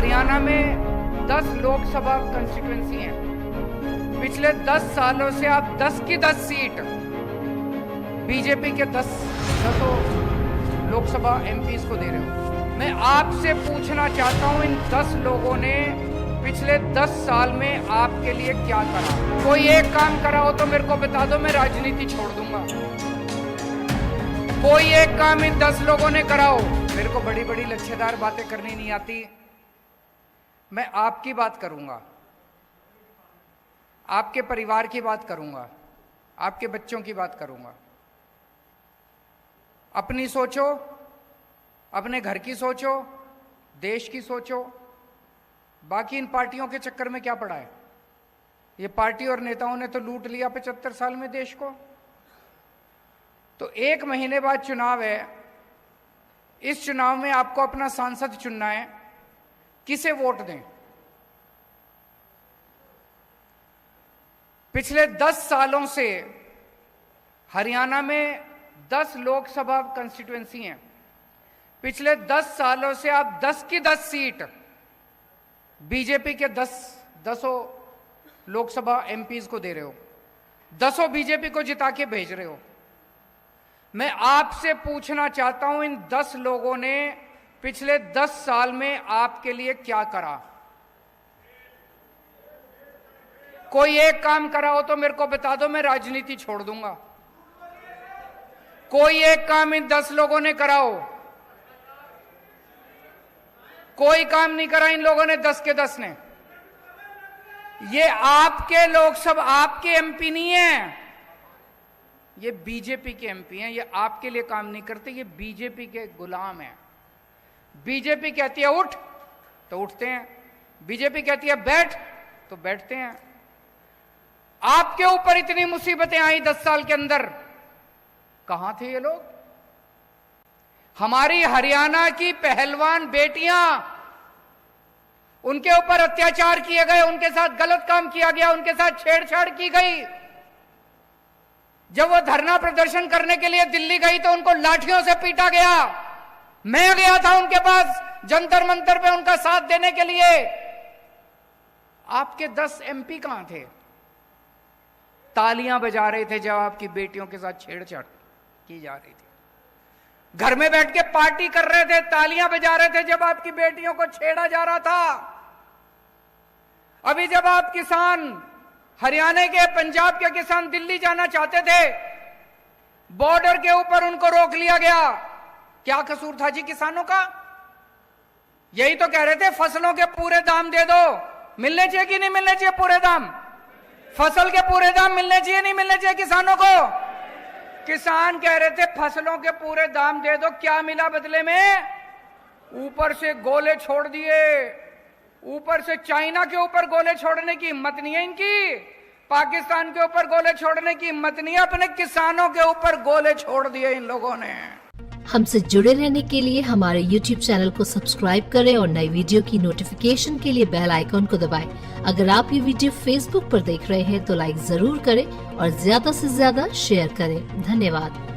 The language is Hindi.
हरियाणा में 10 लोकसभा कंस्टिट्यूएंसी हैं। पिछले 10 सालों से आप 10 की 10 सीट बीजेपी के 10 लोकसभा एमपीज को दे रहे हो। मैं आपसे पूछना चाहता हूं, इन 10 लोगों ने पिछले 10 साल में आपके लिए क्या करा? कोई एक काम करा हो तो मेरे को बता दो, मैं राजनीति छोड़ दूंगा। कोई एक काम इन 10 लोगों ने करा हो। मेरे को बड़ी बड़ी लच्छेदार बातें करनी नहीं आती, मैं आपकी बात करूंगा, आपके परिवार की बात करूंगा, आपके बच्चों की बात करूंगा। अपनी सोचो, अपने घर की सोचो, देश की सोचो। बाकी इन पार्टियों के चक्कर में क्या पड़ा है? ये पार्टी और नेताओं ने तो लूट लिया 75 साल में देश को। तो 1 महीने बाद चुनाव है, इस चुनाव में आपको अपना सांसद चुनना है, किसे वोट दें? पिछले 10 सालों से हरियाणा में 10 लोकसभा कंस्टिट्यूएंसी हैं। पिछले 10 सालों से आप 10 की 10 सीट बीजेपी के 10 लोकसभा एमपीज को दे रहे हो, 10 बीजेपी को जिता के भेज रहे हो। मैं आपसे पूछना चाहता हूं, इन 10 लोगों ने पिछले 10 साल में आपके लिए क्या करा? कोई एक काम करा हो तो मेरे को बता दो, मैं राजनीति छोड़ दूंगा। कोई एक काम इन 10 लोगों ने करा हो। कोई काम नहीं करा इन लोगों ने, 10 के 10 ने। ये आपके लोकसभा, आपके एमपी नहीं है, ये बीजेपी के एमपी हैं। ये आपके लिए काम नहीं करते, ये बीजेपी के गुलाम हैं। बीजेपी कहती है उठ तो उठते हैं, बीजेपी कहती है बैठ तो बैठते हैं। आपके ऊपर इतनी मुसीबतें आई 10 साल के अंदर, कहां थे ये लोग? हमारी हरियाणा की पहलवान बेटियां, उनके ऊपर अत्याचार किए गए, उनके साथ गलत काम किया गया, उनके साथ छेड़छाड़ की गई। जब वो धरना प्रदर्शन करने के लिए दिल्ली गई तो उनको लाठियों से पीटा गया। मैं गया था उनके पास जंतर मंतर पे उनका साथ देने के लिए। आपके 10 एमपी कहां थे? तालियां बजा रहे थे जब आपकी बेटियों के साथ छेड़छाड़ की जा रही थी। घर में बैठ के पार्टी कर रहे थे, तालियां बजा रहे थे जब आपकी बेटियों को छेड़ा जा रहा था। अभी जब आप किसान, हरियाणा के, पंजाब के किसान दिल्ली जाना चाहते थे, बॉर्डर के ऊपर उनको रोक लिया गया। क्या कसूर था जी किसानों का? यही तो कह रहे थे फसलों के पूरे दाम दे दो। मिलने चाहिए कि नहीं मिलने चाहिए पूरे दाम? फसल के पूरे दाम मिलने चाहिए नहीं मिलने चाहिए किसानों को? किसान कह रहे थे फसलों के पूरे दाम दे दो। क्या मिला बदले में? ऊपर से गोले छोड़ दिए। ऊपर से चाइना के ऊपर गोले छोड़ने की हिम्मत नहीं है इनकी, पाकिस्तान के ऊपर गोले छोड़ने की हिम्मत नहीं है, अपने किसानों के ऊपर गोले छोड़ दिए इन लोगों ने। हमसे जुड़े रहने के लिए हमारे YouTube चैनल को सब्सक्राइब करें और नई वीडियो की नोटिफिकेशन के लिए बेल आइकॉन को दबाएं। अगर आप ये वीडियो Facebook पर देख रहे हैं तो लाइक जरूर करें और ज्यादा से ज्यादा शेयर करें। धन्यवाद।